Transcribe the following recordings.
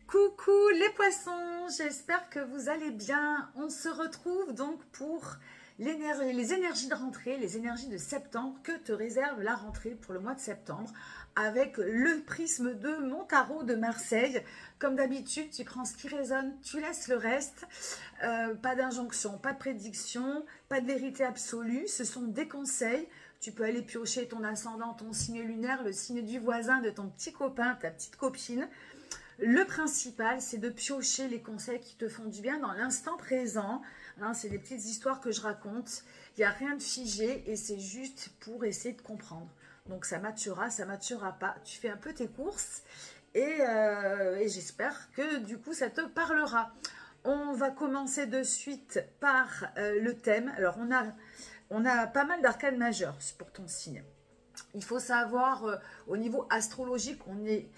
Coucou les poissons, j'espère que vous allez bien. On se retrouve donc pour les énergies de rentrée, les énergies de septembre que te réserve la rentrée pour le mois de septembre avec le prisme de mon tarot de Marseille. Comme d'habitude, tu prends ce qui résonne, tu laisses le reste. Pas d'injonction, pas de prédiction, pas de vérité absolue, ce sont des conseils. Tu peux aller piocher ton ascendant, ton signe lunaire, le signe du voisin, de ton petit copain, ta petite copine. Le principal, c'est de piocher les conseils qui te font du bien dans l'instant présent. Hein, c'est des petites histoires que je raconte. Il n'y a rien de figé et c'est juste pour essayer de comprendre. Donc ça matchera, ça matchera pas. Tu fais un peu tes courses et j'espère que du coup ça te parlera. On va commencer de suite par le thème. Alors on a pas mal d'arcanes majeures pour ton signe. Il faut savoir au niveau astrologique, on est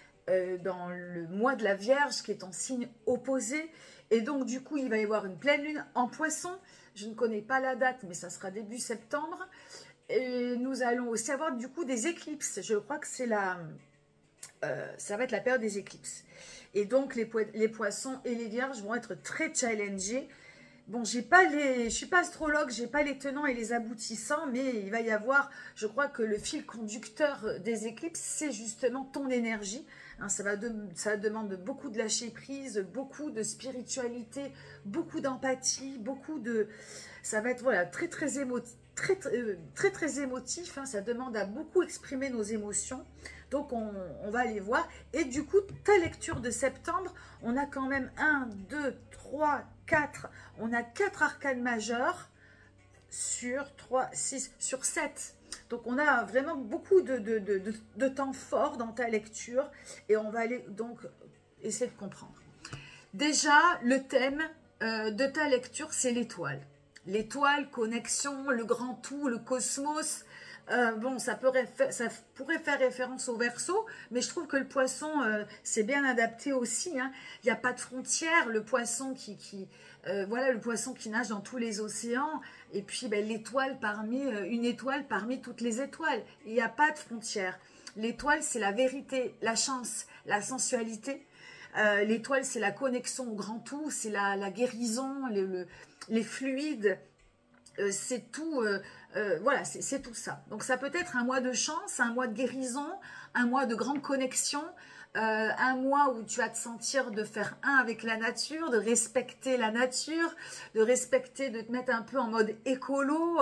dans le mois de la Vierge qui est en signe opposé et donc du coup il va y avoir une pleine lune en Poisson. Je ne connais pas la date mais ça sera début septembre et nous allons aussi avoir du coup des éclipses. Je crois que c'est ça va être la période des éclipses et donc les Poissons et les Vierges vont être très challengés. Bon, je suis pas astrologue, j'ai pas les tenants et les aboutissants, mais il va y avoir, je crois que le fil conducteur des éclipses, c'est justement ton énergie. Hein, ça demande beaucoup de lâcher prise, beaucoup de spiritualité, beaucoup d'empathie, ça va être voilà très émotif, très émotif. Hein, ça demande à beaucoup exprimer nos émotions. Donc on va aller voir. Et du coup, ta lecture de septembre, on a quand même 1, 2, 3, 4. On a 4 arcanes majeures sur 3, 6, sur 7. Donc on a vraiment beaucoup de temps fort dans ta lecture. Et on va aller donc essayer de comprendre. Déjà, le thème de ta lecture, c'est l'étoile. L'étoile, connexion, le grand tout, le cosmos. Bon, ça pourrait faire référence au Verseau, mais je trouve que le Poisson, c'est bien adapté aussi. Hein. Il n'y a pas de frontières. Le Poisson voilà, le Poisson qui nage dans tous les océans. Et puis, ben, l'étoile une étoile parmi toutes les étoiles. Il n'y a pas de frontières. L'étoile, c'est la vérité, la chance, la sensualité. L'étoile, c'est la connexion au grand tout, c'est la guérison, les fluides. C'est tout, voilà, c'est tout ça. Donc ça peut être un mois de chance, un mois de guérison, un mois de grande connexion, un mois où tu vas te sentir de faire un avec la nature, de respecter la nature, de te mettre un peu en mode écolo,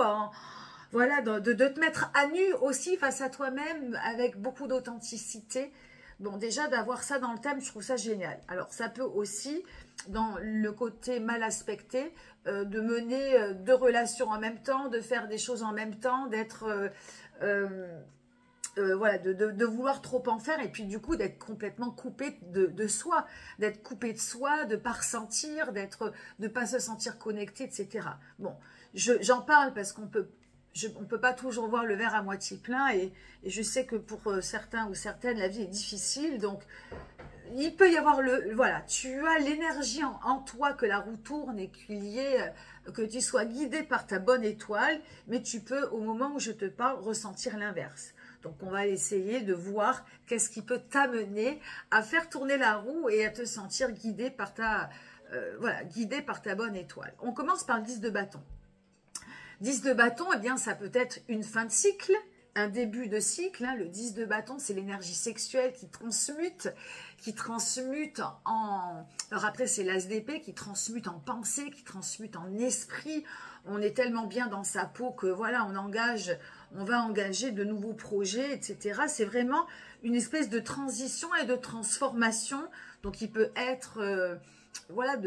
voilà, de te mettre à nu aussi face à toi-même avec beaucoup d'authenticité. Bon, déjà d'avoir ça dans le thème, je trouve ça génial. Alors ça peut aussi, dans le côté mal aspecté, de mener deux relations en même temps, de faire des choses en même temps, d'être, voilà, de vouloir trop en faire et puis du coup d'être complètement coupé de soi, d'être coupé de soi, de ne pas ressentir, de ne pas se sentir connecté, etc. Bon, j'en parle parce qu'on peut... on ne peut pas toujours voir le verre à moitié plein et je sais que pour certains ou certaines, la vie est difficile. Donc, il peut y avoir voilà, tu as l'énergie en toi que la roue tourne et que tu sois guidé par ta bonne étoile, mais tu peux, au moment où je te parle, ressentir l'inverse. Donc, on va essayer de voir qu'est-ce qui peut t'amener à faire tourner la roue et à te sentir guidé par voilà, guidé par ta bonne étoile. On commence par le 10 de bâton. 10 de bâton, eh bien, ça peut être une fin de cycle, un début de cycle. Hein. Le 10 de bâton, c'est l'énergie sexuelle qui transmute en... Alors après, c'est l'as d'épée qui transmute en pensée, qui transmute en esprit. On est tellement bien dans sa peau que voilà, on va engager de nouveaux projets, etc. C'est vraiment une espèce de transition et de transformation. Donc, il peut être... voilà,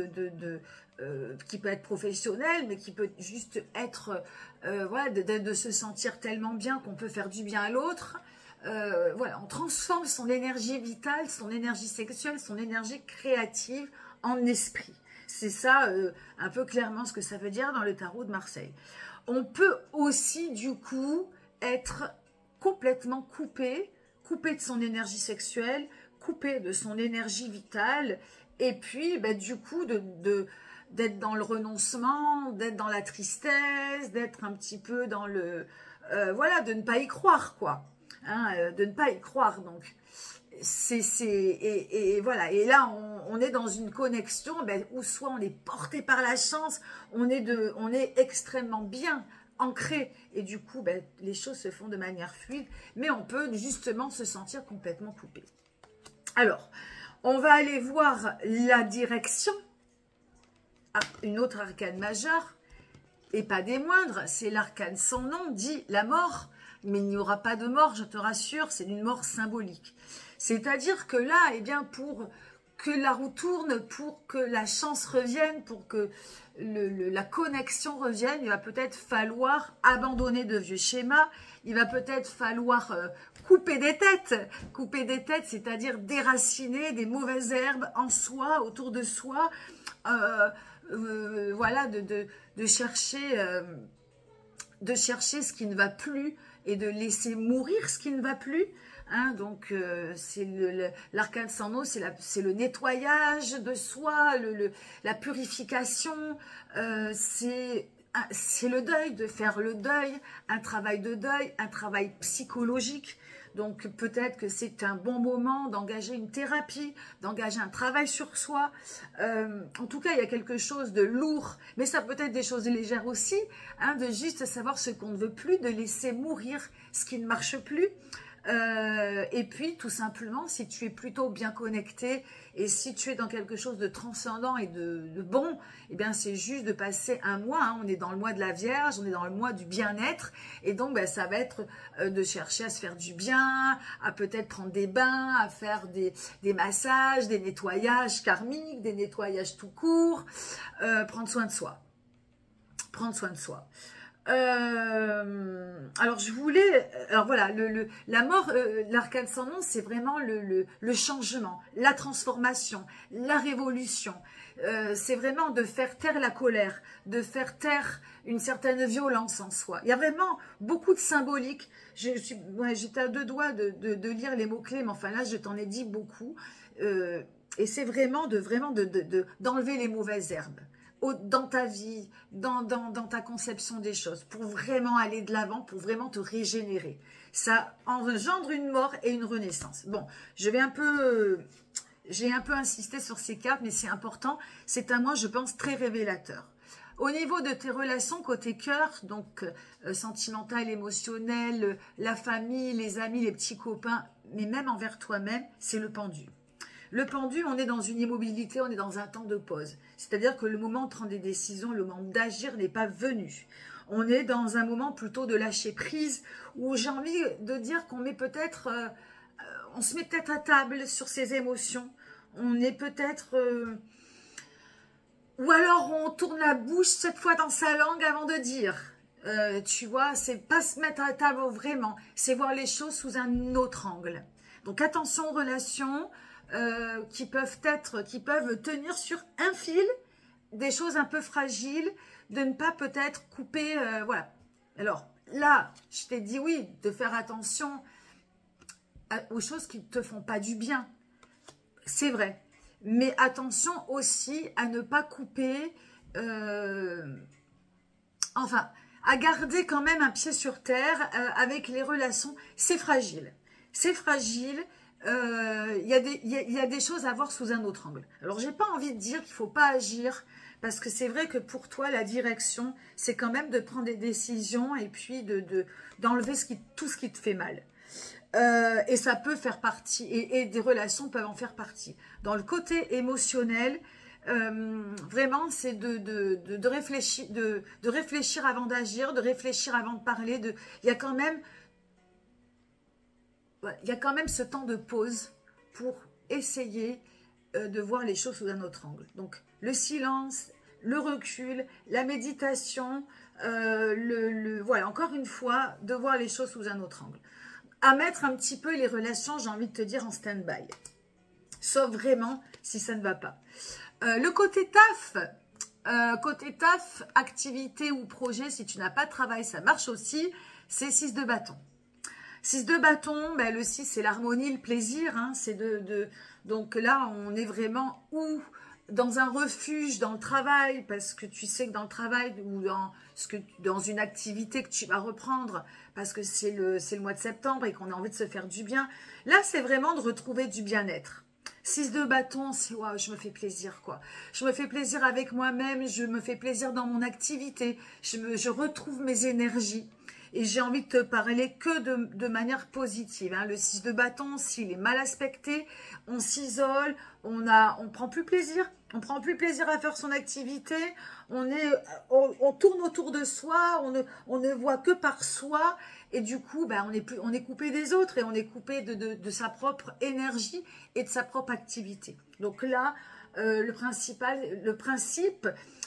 qui peut être professionnel, mais qui peut juste être, voilà, de se sentir tellement bien qu'on peut faire du bien à l'autre. Voilà, on transforme son énergie vitale, son énergie sexuelle, son énergie créative en esprit. C'est ça, un peu clairement ce que ça veut dire dans le tarot de Marseille. On peut aussi, du coup, être complètement coupé de son énergie sexuelle, coupé de son énergie vitale, et puis, ben, du coup, d'être dans le renoncement, d'être dans la tristesse, d'être un petit peu dans le... voilà, de ne pas y croire, quoi. hein, de ne pas y croire. Donc, et voilà. Et là, on est dans une connexion où soit on est porté par la chance, on est extrêmement bien ancré, et du coup, les choses se font de manière fluide, mais on peut justement se sentir complètement coupé. Alors, on va aller voir la direction. Une autre arcane majeure, et pas des moindres, c'est l'arcane sans nom, dit la mort. Mais il n'y aura pas de mort, je te rassure, c'est une mort symbolique. C'est-à-dire que là, eh bien, pour que la roue tourne, pour que la chance revienne, pour que la connexion revienne, il va peut-être falloir abandonner de vieux schémas, il va peut-être falloir couper des têtes, c'est-à-dire déraciner des mauvaises herbes en soi, autour de soi, voilà, de chercher ce qui ne va plus et de laisser mourir ce qui ne va plus. Hein, donc, c'est l'arcane sans nom, c'est le nettoyage de soi, la purification, c'est le deuil, de faire le deuil, un travail de deuil, un travail psychologique. Donc, peut-être que c'est un bon moment d'engager une thérapie, d'engager un travail sur soi. En tout cas, il y a quelque chose de lourd, mais ça peut être des choses légères aussi, hein, de juste savoir ce qu'on ne veut plus, de laisser mourir ce qui ne marche plus. Et puis tout simplement, si tu es plutôt bien connecté et si tu es dans quelque chose de transcendant et de bon, eh bien c'est juste de passer un mois, hein, on est dans le mois de la Vierge, on est dans le mois du bien-être, et donc ça va être de chercher à se faire du bien, à peut-être prendre des bains, à faire des massages, des nettoyages karmiques, des nettoyages tout court, prendre soin de soi, alors voilà, la mort, l'arcane sans nom, c'est vraiment le changement, la transformation, la révolution. C'est vraiment de faire taire la colère, de faire taire une certaine violence en soi. Il y a vraiment beaucoup de symbolique. J'étais à deux doigts de lire les mots-clés, mais enfin là, je t'en ai dit beaucoup. Et c'est vraiment d'enlever les mauvaises herbes dans ta vie, dans ta conception des choses, pour vraiment aller de l'avant, pour vraiment te régénérer. Ça engendre une mort et une renaissance. Bon, j'ai un peu insisté sur ces cartes, mais c'est important. C'est un mois, je pense, très révélateur. Au niveau de tes relations côté cœur, donc sentimental, émotionnel, la famille, les amis, les petits copains, mais même envers toi-même, c'est le pendu. Le pendu, on est dans une immobilité, on est dans un temps de pause. C'est-à-dire que le moment de prendre des décisions, le moment d'agir n'est pas venu. On est dans un moment plutôt de lâcher prise, où j'ai envie de dire qu'on met peut-être, on se met peut-être à table sur ses émotions. On est peut-être, ou alors on tourne la bouche cette fois dans sa langue avant de dire. Tu vois, c'est pas se mettre à table vraiment, c'est voir les choses sous un autre angle. Donc attention aux relations. Qui peuvent tenir sur un fil, des choses un peu fragiles, de ne pas peut-être couper, voilà. Alors là, je t'ai dit oui, de faire attention aux choses qui ne te font pas du bien, c'est vrai, mais attention aussi à ne pas couper, enfin, à garder quand même un pied sur terre avec les relations, c'est fragile, c'est fragile. Il y a des choses à voir sous un autre angle. Alors, j'ai pas envie de dire qu'il faut pas agir, parce que c'est vrai que pour toi, la direction, c'est quand même de prendre des décisions et puis d'enlever tout ce qui te fait mal. Et ça peut faire partie, et des relations peuvent en faire partie. Dans le côté émotionnel, vraiment, c'est de réfléchir avant d'agir, de réfléchir avant de parler. Il y a quand même ce temps de pause pour essayer de voir les choses sous un autre angle. Donc, le silence, le recul, la méditation, voilà, encore une fois, de voir les choses sous un autre angle. À mettre un petit peu les relations, j'ai envie de te dire, en stand-by. Sauf vraiment si ça ne va pas. Le côté taf, activité ou projet, si tu n'as pas de travail, ça marche aussi, c'est 6 de bâton. 6 de bâton, le 6 c'est l'harmonie, le plaisir, hein, donc là on est vraiment où dans un refuge, dans le travail, parce que tu sais que dans le travail ou dans une activité que tu vas reprendre, parce que c'est le mois de septembre et qu'on a envie de se faire du bien. Là, c'est vraiment de retrouver du bien-être. 6 de bâton, c'est waouh, je me fais plaisir, quoi. Je me fais plaisir avec moi-même, je me fais plaisir dans mon activité, je retrouve mes énergies. Et j'ai envie de te parler que de manière positive. Hein. Le 6 de bâton, s'il est mal aspecté, on s'isole, on prend plus plaisir. On prend plus plaisir à faire son activité. On tourne autour de soi, on ne voit que par soi. Et du coup, ben, on est coupé des autres et on est coupé de sa propre énergie et de sa propre activité. Donc là, le principe,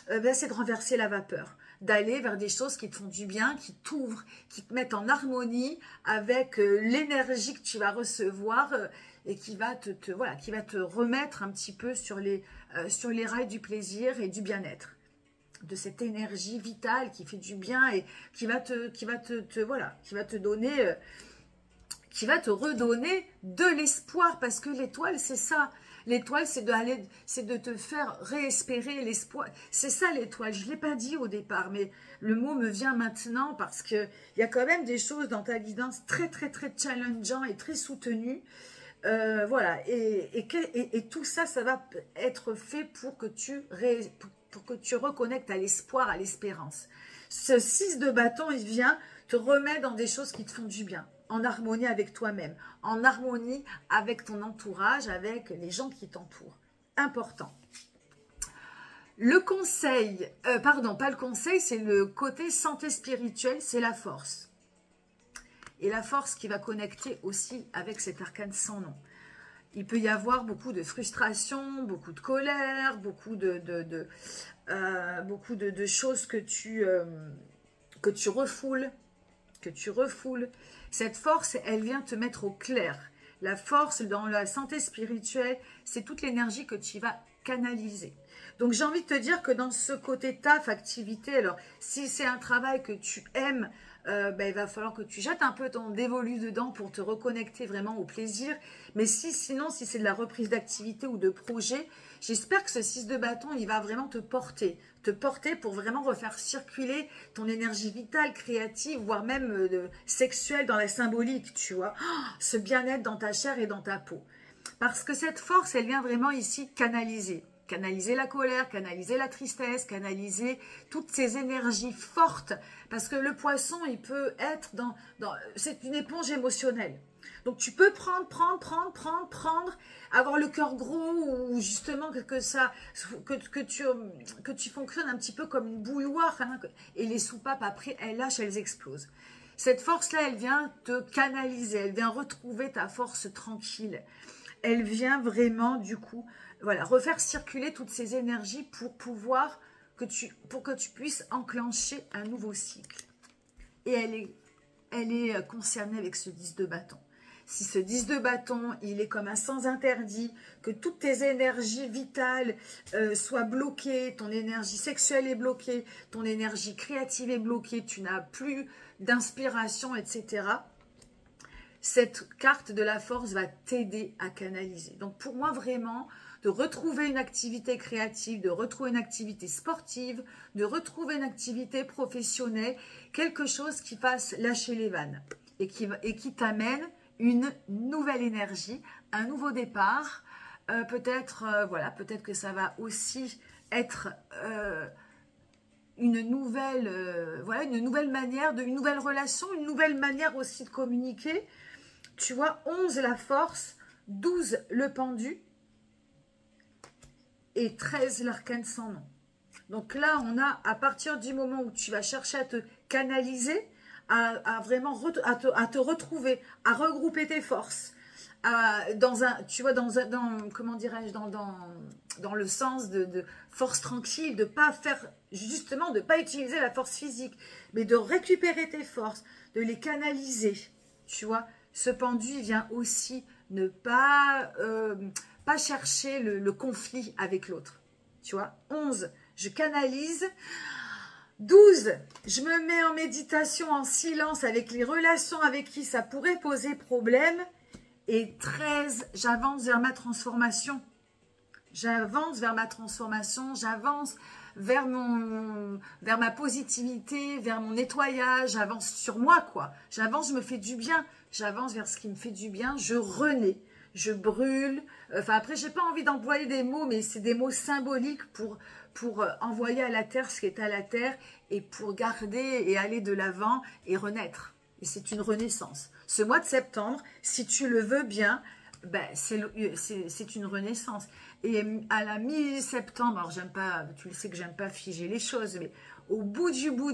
ben, c'est de renverser la vapeur, d'aller vers des choses qui te font du bien, qui t'ouvrent, qui te mettent en harmonie avec l'énergie que tu vas recevoir et qui va qui va te remettre un petit peu sur les rails du plaisir et du bien-être, de cette énergie vitale qui fait du bien et qui va te donner, qui va te redonner de l'espoir, parce que l'étoile, c'est ça. L'étoile, c'est de te faire réespérer l'espoir. C'est ça l'étoile. Je ne l'ai pas dit au départ, mais le mot me vient maintenant parce qu'il y a quand même des choses dans ta guidance très, très, très challengeant et très soutenues. Voilà. Et tout ça, ça va être fait pour que tu reconnectes à l'espoir, à l'espérance. Ce 6 de bâton, il vient te remettre dans des choses qui te font du bien, en harmonie avec toi-même, en harmonie avec ton entourage, avec les gens qui t'entourent. Important. Le conseil, pardon, pas le conseil, c'est le côté santé spirituelle, c'est la force. Et la force qui va connecter aussi avec cet arcane sans nom. Il peut y avoir beaucoup de frustration, beaucoup de colère, beaucoup de choses que tu refoules. Cette force, elle vient te mettre au clair. La force dans la santé spirituelle, c'est toute l'énergie que tu vas canaliser. Donc j'ai envie de te dire que dans ce côté taf, activité, alors si c'est un travail que tu aimes, ben, il va falloir que tu jettes un peu ton dévolu dedans pour te reconnecter vraiment au plaisir. Mais sinon, si c'est de la reprise d'activité ou de projet, j'espère que ce 6 de bâton, il va vraiment te porter pour vraiment refaire circuler ton énergie vitale, créative, voire même sexuelle dans la symbolique, tu vois. Oh, ce bien-être dans ta chair et dans ta peau. Parce que cette force, elle vient vraiment ici canaliser. Canaliser la colère, canaliser la tristesse, canaliser toutes ces énergies fortes. Parce que le poisson, il peut être c'est une éponge émotionnelle. Donc tu peux prendre, avoir le cœur gros ou justement que tu fonctionnes un petit peu comme une bouilloire. Hein, et les soupapes, après, elles lâchent, elles explosent. Cette force-là, elle vient te canaliser, elle vient retrouver ta force tranquille. Elle vient vraiment, du coup, voilà, refaire circuler toutes ces énergies pour que tu puisses enclencher un nouveau cycle. Et elle est concernée avec ce 10 de bâton. Si ce 10 de bâton, il est comme un sens interdit, que toutes tes énergies vitales soient bloquées, ton énergie sexuelle est bloquée, ton énergie créative est bloquée, tu n'as plus d'inspiration, etc. Cette carte de la force va t'aider à canaliser. Donc pour moi, vraiment, de retrouver une activité créative, de retrouver une activité sportive, de retrouver une activité professionnelle, quelque chose qui fasse lâcher les vannes et qui t'amène une nouvelle énergie, un nouveau départ. Peut-être que ça va aussi être une nouvelle manière, une nouvelle relation, une nouvelle manière aussi de communiquer. Tu vois, 11 la force, 12 le pendu et 13 l'arcane sans nom. Donc là, on a, à partir du moment où tu vas chercher à te canaliser, à vraiment te retrouver, à regrouper tes forces, comment dirais-je, dans le sens de force tranquille, de pas faire, justement, de pas utiliser la force physique, mais de récupérer tes forces, de les canaliser, tu vois. Ce pendu vient aussi ne pas chercher le conflit avec l'autre, tu vois. 11, je canalise. 12, je me mets en méditation, en silence avec les relations avec qui ça pourrait poser problème. Et 13, j'avance vers ma transformation. J'avance vers ma transformation, j'avance vers ma positivité, vers mon nettoyage, j'avance sur moi, quoi. J'avance, je me fais du bien, j'avance vers ce qui me fait du bien, je renais, je brûle. Enfin, après, j'ai pas envie d'employer des mots, mais c'est des mots symboliques pour envoyer à la terre ce qui est à la terre et pour garder et aller de l'avant et renaître. Et c'est une renaissance. Ce mois de septembre, si tu le veux bien, ben, c'est une renaissance. Et à la mi-septembre, alors j'aime pas, tu le sais que j'aime pas figer les choses, mais au bout du bout,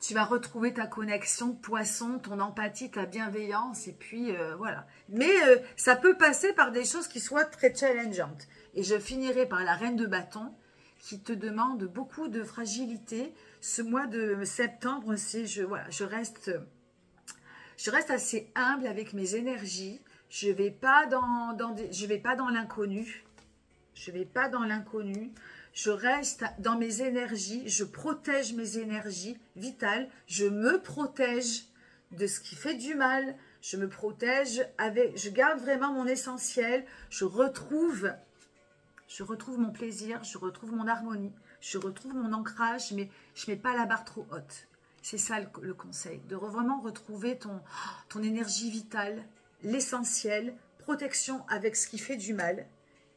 tu vas retrouver ta connexion poisson, ton empathie, ta bienveillance, et puis voilà. Mais ça peut passer par des choses qui soient très challengeantes. Et je finirai par la reine de bâton, qui te demande beaucoup de fragilité. Ce mois de septembre, voilà, je reste assez humble avec mes énergies. Je vais pas je vais pas dans l'inconnu. Je vais pas dans l'inconnu. Je reste dans mes énergies. Je protège mes énergies vitales. Je me protège de ce qui fait du mal. Je me protège je garde vraiment mon essentiel. Je retrouve mon plaisir. Je retrouve mon harmonie. Je retrouve mon ancrage, mais je mets pas la barre trop haute. C'est ça le conseil, de vraiment retrouver ton énergie vitale, l'essentiel, protection avec ce qui fait du mal.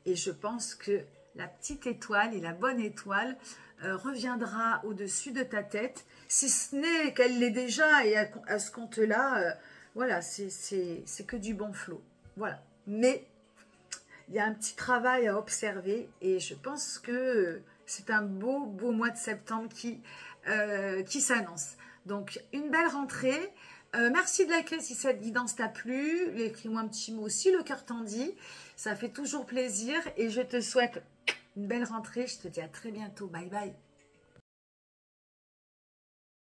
Et je pense que la petite étoile et la bonne étoile reviendra au-dessus de ta tête, si ce n'est qu'elle l'est déjà, et à ce compte-là, voilà, c'est que du bon flot. Voilà. Mais il y a un petit travail à observer et je pense que c'est un beau mois de septembre qui s'annonce. Donc, une belle rentrée. Merci de liker si cette guidance t'a plu. Écris-moi un petit mot aussi, le cœur t'en dit. Ça fait toujours plaisir et je te souhaite une belle rentrée. Je te dis à très bientôt. Bye bye.